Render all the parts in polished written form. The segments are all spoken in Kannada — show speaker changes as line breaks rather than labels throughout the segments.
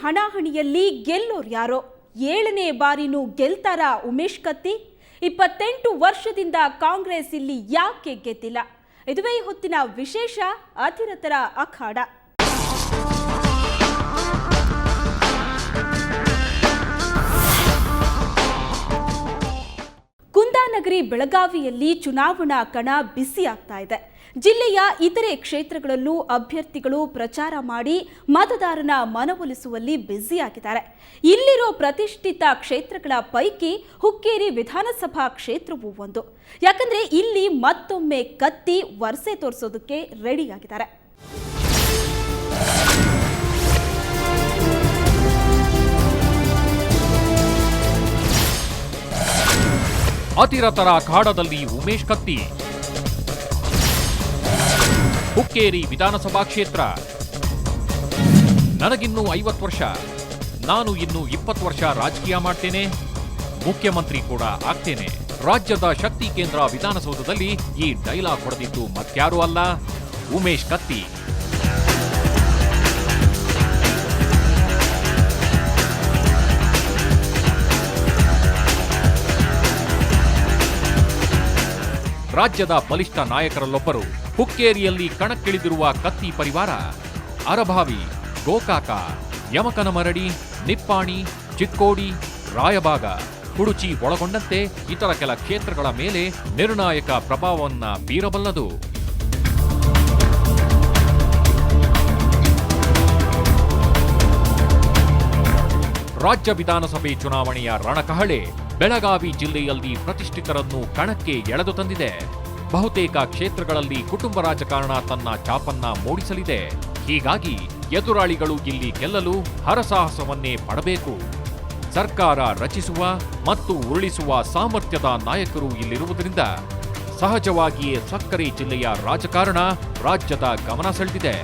ಹಣಾಹಣಿಯಲ್ಲಿ ಗೆಲ್ಲೋರು ಯಾರೋ? 7ನೇ ಬಾರಿನೂ ಗೆಲ್ತಾರ ಉಮೇಶ್ ಕತ್ತಿ? 28 ವರ್ಷದಿಂದ ಕಾಂಗ್ರೆಸ್ ಇಲ್ಲಿ ಯಾಕೆ ಗೆದ್ದಿಲ್ಲ? ಇದುವೇ ಈ ಹೊತ್ತಿನ ವಿಶೇಷ ಅಧಿರಥರ ಅಖಾಡ. ಕುಂದಾನಗರಿ ಬೆಳಗಾವಿಯಲ್ಲಿ ಚುನಾವಣಾ ಕಣ ಬಿಸಿಯಾಗ್ತಾ ಇದೆ. ಜಿಲ್ಲೆಯ ಇತರೆ ಕ್ಷೇತ್ರಗಳಲ್ಲೂ ಅಭ್ಯರ್ಥಿಗಳು ಪ್ರಚಾರ ಮಾಡಿ ಮತದಾರನ ಮನವೊಲಿಸುವಲ್ಲಿ ಬ್ಯುಸಿಯಾಗಿದ್ದಾರೆ. ಇಲ್ಲಿರೋ ಪ್ರತಿಷ್ಠಿತ ಕ್ಷೇತ್ರಗಳ ಪೈಕಿ ಹುಕ್ಕೇರಿ ವಿಧಾನಸಭಾ ಕ್ಷೇತ್ರವೂ ಒಂದು. ಯಾಕಂದ್ರೆ ಇಲ್ಲಿ ಮತ್ತೊಮ್ಮೆ ಕತ್ತಿ ವರಸೆ ತೋರಿಸೋದಕ್ಕೆ ರೆಡಿಯಾಗಿದ್ದಾರೆ.
ಅತಿರಥರ ಅಖಾಡದಲ್ಲಿ ಉಮೇಶ್ ಕತ್ತಿ. ಹುಕ್ಕೇರಿ ವಿಧಾನಸಭಾ ಕ್ಷೇತ್ರ. ನನಗಿನ್ನೂ 50 ವರ್ಷ, ನಾನು ಇನ್ನು 20 ವರ್ಷ ರಾಜಕೀಯ ಮಾಡ್ತೇನೆ, ಮುಖ್ಯಮಂತ್ರಿ ಕೂಡ ಆಗ್ತೇನೆ. ರಾಜ್ಯದ ಶಕ್ತಿ ಕೇಂದ್ರ ವಿಧಾನಸೌಧದಲ್ಲಿ ಈ ಡೈಲಾಗ್ ಹೊಡೆದಿದ್ದು ಮತ್ಯಾರೂ ಅಲ್ಲ, ಉಮೇಶ್ ಕತ್ತಿ. ರಾಜ್ಯದ ಬಲಿಷ್ಠ ನಾಯಕರಲ್ಲೊಬ್ಬರು. ಹುಕ್ಕೇರಿಯಲ್ಲಿ ಕಣಕ್ಕಿಳಿದಿರುವ ಕತ್ತಿ ಪರಿವಾರ ಅರಭಾವಿ, ಗೋಕಾಕ, ಯಮಕನಮರಡಿ, ನಿಪ್ಪಾಣಿ, ಚಿಕ್ಕೋಡಿ, ರಾಯಬಾಗ, ಕುಡುಚಿ ಒಳಗೊಂಡಂತೆ ಇತರ ಕೆಲ ಕ್ಷೇತ್ರಗಳ ಮೇಲೆ ನಿರ್ಣಾಯಕ ಪ್ರಭಾವವನ್ನ ಬೀರಬಲ್ಲದು. ರಾಜ್ಯ ವಿಧಾನಸಭೆ ಚುನಾವಣೆಯ ರಣಕಹಳೆ ಬೆಳಗಾವಿ ಜಿಲ್ಲೆಯಲ್ಲಿ ಪ್ರತಿಷ್ಠಿತರನ್ನು ಕಣಕ್ಕೆ ಎಳೆದು ತಂದಿದೆ. ಬಹುತೇಕ ಕ್ಷೇತ್ರಗಳಲ್ಲಿ ಕುಟುಂಬ ರಾಜಕಾರಣ ತನ್ನ ಛಾಪನ್ನ ಮೂಡಿಸಲಿದೆ. ಹೀಗಾಗಿ ಎದುರಾಳಿಗಳು ಇಲ್ಲಿ ಗೆಲ್ಲಲು ಹರಸಾಹಸವನ್ನೇ ಪಡಬೇಕು. ಸರ್ಕಾರ ರಚಿಸುವ ಮತ್ತು ಉರುಳಿಸುವ ಸಾಮರ್ಥ್ಯದ ನಾಯಕರು ಇಲ್ಲಿರುವುದರಿಂದ ಸಹಜವಾಗಿಯೇ ಸಕ್ಕರೆ ಜಿಲ್ಲೆಯ ರಾಜಕಾರಣ ರಾಜ್ಯದ ಗಮನ ಸೆಳೆದಿದೆ.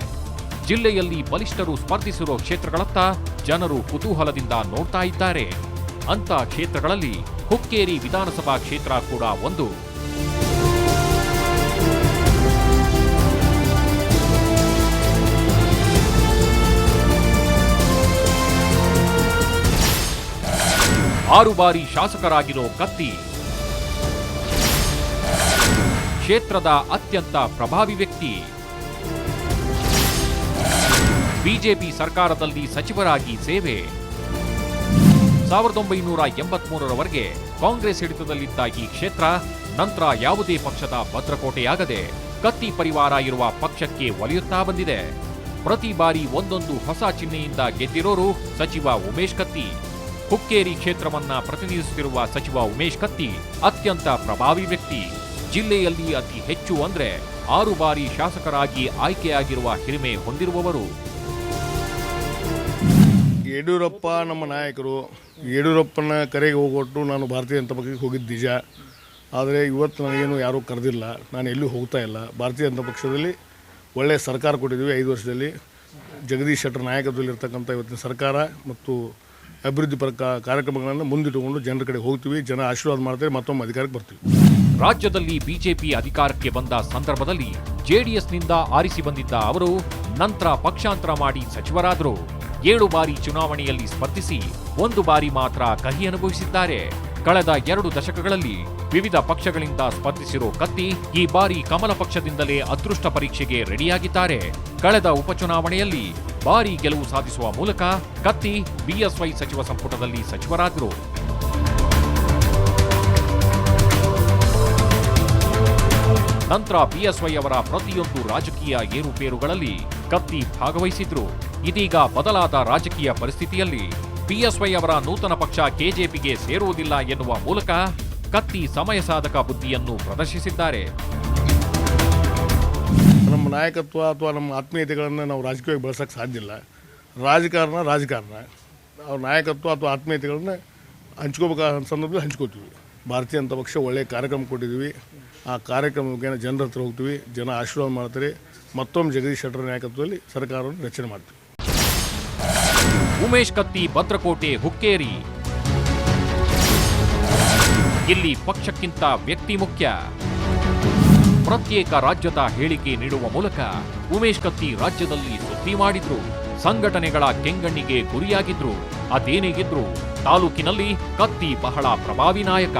ಜಿಲ್ಲೆಯಲ್ಲಿ ಬಲಿಷ್ಠರು ಸ್ಪರ್ಧಿಸಿರುವ ಕ್ಷೇತ್ರಗಳತ್ತ ಜನರು ಕುತೂಹಲದಿಂದ ನೋಡ್ತಾ ಇದ್ದಾರೆ. ಅಂತ ಕ್ಷೇತ್ರಗಳಲ್ಲಿ ಹುಕ್ಕೇರಿ ವಿಧಾನಸಭಾ ಕ್ಷೇತ್ರ ಕೂಡ ಒಂದು. ಆರು ಬಾರಿ ಶಾಸಕರಾಗಿರೋ ಕತ್ತಿ. ಕ್ಷೇತ್ರದ ಅತ್ಯಂತ ಪ್ರಭಾವಿ ವ್ಯಕ್ತಿ. ಬಿಜೆಪಿ ಸರ್ಕಾರದಲ್ಲಿ ಸಚಿವರಾಗಿ ಸೇವೆ. 1983ರವರೆಗೆ ಕಾಂಗ್ರೆಸ್ ಹಿಡಿತದಲ್ಲಿದ್ದ ಈ ಕ್ಷೇತ್ರ ನಂತರ ಯಾವುದೇ ಪಕ್ಷದ ಭದ್ರಕೋಟೆಯಾಗದೆ ಕತ್ತಿ ಪರಿವಾರ ಇರುವ ಪಕ್ಷಕ್ಕೆ ಒಲಿಯುತ್ತಾ ಬಂದಿದೆ. ಪ್ರತಿ ಬಾರಿ ಒಂದೊಂದು ಹೊಸ ಚಿಹ್ನೆಯಿಂದ ಗೆದ್ದಿರೋರು ಸಚಿವ ಉಮೇಶ್ ಕತ್ತಿ. ಹುಕ್ಕೇರಿ ಕ್ಷೇತ್ರವನ್ನ ಪ್ರತಿನಿಧಿಸುತ್ತಿರುವ ಸಚಿವ ಉಮೇಶ್ ಕತ್ತಿ ಅತ್ಯಂತ ಪ್ರಭಾವಿ ವ್ಯಕ್ತಿ. ಜಿಲ್ಲೆಯಲ್ಲಿ ಅತಿ ಹೆಚ್ಚು ಅಂದ್ರೆ 6 ಬಾರಿ ಶಾಸಕರಾಗಿ ಆಯ್ಕೆಯಾಗಿರುವ ಹಿರಿಮೆ ಹೊಂದಿರುವವರು.
ಯಡಿಯೂರಪ್ಪ ನಮ್ಮ ನಾಯಕರು. ಯಡಿಯೂರಪ್ಪನ ಕರೆಗೆ ಹೋಗೊಟ್ಟು ನಾನು ಭಾರತೀಯ ಜನತಾ ಪಕ್ಷಕ್ಕೆ ಹೋಗಿದ್ದು ನಿಜ. ಆದರೆ ಇವತ್ತು ನನಗೇನು ಯಾರೂ ಕರೆದಿಲ್ಲ, ನಾನು ಎಲ್ಲೂ ಹೋಗ್ತಾ ಇಲ್ಲ. ಭಾರತೀಯ ಜನತಾ ಪಕ್ಷದಲ್ಲಿ ಒಳ್ಳೆಯ ಸರ್ಕಾರ ಕೊಟ್ಟಿದ್ದೀವಿ. 5 ವರ್ಷದಲ್ಲಿ ಜಗದೀಶ್ ಶೆಟ್ಟರ್ ನಾಯಕತ್ವದಲ್ಲಿರ್ತಕ್ಕಂಥ ಇವತ್ತಿನ ಸರ್ಕಾರ ಮತ್ತು ಅಭಿವೃದ್ಧಿ ಕಾರ್ಯಕ್ರಮಗಳನ್ನು ಮುಂದಿಟ್ಟುಕೊಂಡು ಜನರ ಕಡೆ ಹೋಗ್ತೀವಿ. ಜನ ಆಶೀರ್ವಾದ ಮಾಡ್ತಾರೆ, ಮತ್ತೊಮ್ಮೆ ಅಧಿಕಾರಕ್ಕೆ ಬರ್ತೀವಿ.
ರಾಜ್ಯದಲ್ಲಿ ಬಿಜೆಪಿ ಅಧಿಕಾರಕ್ಕೆ ಬಂದ ಸಂದರ್ಭದಲ್ಲಿ ಜೆಡಿಎಸ್ನಿಂದ ಆರಿಸಿ ಬಂದಿದ್ದ ಅವರು ನಂತರ ಪಕ್ಷಾಂತರ ಮಾಡಿ ಸಚಿವರಾದರು. 7 ಬಾರಿ ಚುನಾವಣೆಯಲ್ಲಿ ಸ್ಪರ್ಧಿಸಿ 1 ಬಾರಿ ಮಾತ್ರ ಕಹಿ ಅನುಭವಿಸಿದ್ದಾರೆ. ಕಳೆದ 2 ದಶಕಗಳಲ್ಲಿ ವಿವಿಧ ಪಕ್ಷಗಳಿಂದ ಸ್ಪರ್ಧಿಸಿರೋ ಕತ್ತಿ ಈ ಬಾರಿ ಕಮಲ ಪಕ್ಷದಿಂದಲೇ ಅದೃಷ್ಟ ಪರೀಕ್ಷೆಗೆ ರೆಡಿಯಾಗಿದ್ದಾರೆ. ಕಳೆದ ಉಪಚುನಾವಣೆಯಲ್ಲಿ ಭಾರೀ ಗೆಲುವು ಸಾಧಿಸುವ ಮೂಲಕ ಕತ್ತಿ ಬಿಎಸ್ವೈ ಸಚಿವ ಸಂಪುಟದಲ್ಲಿ ಸಚಿವರಾದರು. ನಂತರ ಬಿಎಸ್ವೈ ಅವರ ಪ್ರತಿಯೊಂದು ರಾಜಕೀಯ ಏರುಪೇರುಗಳಲ್ಲಿ ಕತ್ತಿ ಭಾಗವಹಿಸಿದ್ರು. ಇದೀಗ ಬದಲಾದ ರಾಜಕೀಯ ಪರಿಸ್ಥಿತಿಯಲ್ಲಿ ಬಿಎಸ್ವೈ ಅವರ ನೂತನ ಪಕ್ಷ ಕೆಜೆಪಿಗೆ ಸೇರುವುದಿಲ್ಲ ಎನ್ನುವ ಮೂಲಕ ಕತ್ತಿ ಸಮಯ ಸಾಧಕ ಬುದ್ಧಿಯನ್ನು ಪ್ರದರ್ಶಿಸಿದ್ದಾರೆ.
ನಮ್ಮ ನಾಯಕತ್ವ ಅಥವಾ ನಮ್ಮ ಆತ್ಮೀಯತೆಗಳನ್ನು ನಾವು ರಾಜಕೀಯವಾಗಿ ಬಳಸೋಕ್ಕೆ ಸಾಧ್ಯ ಇಲ್ಲ. ರಾಜಕಾರಣ ಅವ್ರ ನಾಯಕತ್ವ ಅಥವಾ ಆತ್ಮೀಯತೆಗಳನ್ನ ಹಂಚ್ಕೋಬೇಕಾದ ಸಂದರ್ಭದಲ್ಲಿ ಹಂಚ್ಕೋತೀವಿ. ಭಾರತೀಯ ಜನತಾ ಪಕ್ಷ ಒಳ್ಳೆಯ ಕಾರ್ಯಕ್ರಮ ಕೊಟ್ಟಿದ್ದೀವಿ. ಆ ಕಾರ್ಯಕ್ರಮ ಮುಖೇನ ಜನರ ಹತ್ರ ಹೋಗ್ತೀವಿ, ಜನ ಆಶೀರ್ವಾದ ಮಾಡ್ತಾರೆ. ಮತ್ತೊಮ್ಮೆ ಜಗದೀಶ್ ಶೆಟ್ಟರ್ ನಾಯಕತ್ವದಲ್ಲಿ ಸರ್ಕಾರವನ್ನು ರಚನೆ ಮಾಡ್ತೀವಿ.
ಉಮೇಶ್ ಕತ್ತಿ ಭದ್ರಕೋಟೆ ಹುಕ್ಕೇರಿ. ಇಲ್ಲಿ ಪಕ್ಷಕ್ಕಿಂತ ವ್ಯಕ್ತಿ ಮುಖ್ಯ. ಪ್ರತ್ಯೇಕ ರಾಜ್ಯದ ಹೇಳಿಕೆ ನೀಡುವ ಮೂಲಕ ಉಮೇಶ್ ಕತ್ತಿ ರಾಜ್ಯದಲ್ಲಿ ಸುದ್ದಿ ಮಾಡಿದ್ರು. ಸಂಘಟನೆಗಳ ಕೆಂಗಣ್ಣಿಗೆ ಗುರಿಯಾಗಿದ್ರು. ಅದೇನೇಗಿದ್ರು ತಾಲೂಕಿನಲ್ಲಿ ಕತ್ತಿ ಬಹಳ ಪ್ರಭಾವಿ ನಾಯಕ.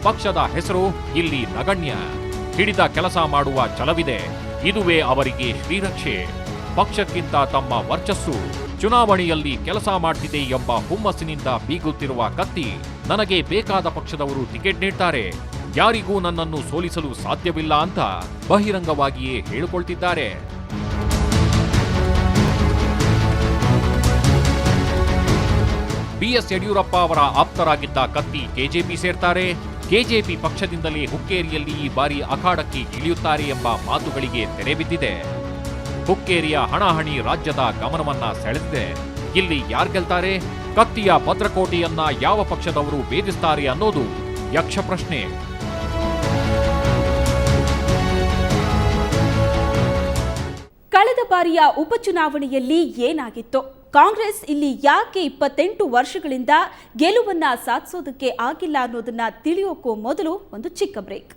ಪಕ್ಷದ ಹೆಸರು ಇಲ್ಲಿ ನಗಣ್ಯ. ಹಿಡಿದ ಕೆಲಸ ಮಾಡುವ ಛಲವಿದೆ. ಇದುವೇ ಅವರಿಗೆ ಶ್ರೀರಕ್ಷೆ. ಪಕ್ಷಕ್ಕಿಂತ ತಮ್ಮ ವರ್ಚಸ್ಸು. ಚುನಾವಣೆಯಲ್ಲಿ ಕೆಲಸ ಮಾಡ್ತಿದೆ ಎಂಬ ಹುಮ್ಮಸ್ಸಿನಿಂದ ಬೀಗುತ್ತಿರುವ ಕತ್ತಿ ನನಗೆ ಬೇಕಾದ ಪಕ್ಷದವರು ಟಿಕೆಟ್ ನೀಡ್ತಾರೆ, ಯಾರಿಗೂ ನನ್ನನ್ನು ಸೋಲಿಸಲು ಸಾಧ್ಯವಿಲ್ಲ ಅಂತ ಬಹಿರಂಗವಾಗಿಯೇ ಹೇಳಿಕೊಳ್ತಿದ್ದಾರೆ. ಬಿಎಸ್ ಯಡಿಯೂರಪ್ಪ ಅವರ ಆಪ್ತರಾಗಿದ್ದ ಕತ್ತಿ ಕೆಜೆಪಿ ಸೇರ್ತಾರೆ. ಕೆಜೆಪಿ ಪಕ್ಷದಿಂದಲೇ ಹುಕ್ಕೇರಿಯಲ್ಲಿ ಈ ಬಾರಿ ಅಖಾಡಕ್ಕೆ ಇಳಿಯುತ್ತಾರೆ ಎಂಬ ಮಾತುಗಳಿಗೆ ತೆರೆ ಬಿದ್ದಿದೆ. ಹುಕ್ಕೇರಿಯ ಹಣಾಹಣಿ ರಾಜ್ಯದ ಗಮನವನ್ನ ಸೆಳೆದಿದೆ. ಇಲ್ಲಿ ಯಾರು ಗೆಲ್ತಾರೆ? ಕತ್ತಿಯ ಭದ್ರಕೋಟೆಯನ್ನ ಯಾವ ಪಕ್ಷದವರು ಭೇದಿಸ್ತಾರೆ ಅನ್ನೋದು ಯಕ್ಷ ಪ್ರಶ್ನೆ.
ಕಳೆದ ಬಾರಿಯ ಉಪಚುನಾವಣೆಯಲ್ಲಿ ಏನಾಗಿತ್ತು? ಕಾಂಗ್ರೆಸ್ ಇಲ್ಲಿ ಯಾಕೆ 28 ವರ್ಷಗಳಿಂದ ಗೆಲುವನ್ನ ಸಾಧಿಸೋದಕ್ಕೆ ಆಗಿಲ್ಲ ಅನ್ನೋದನ್ನ ತಿಳಿಯೋಕ್ಕೂ ಮೊದಲು ಒಂದು ಚಿಕ್ಕ ಬ್ರೇಕ್.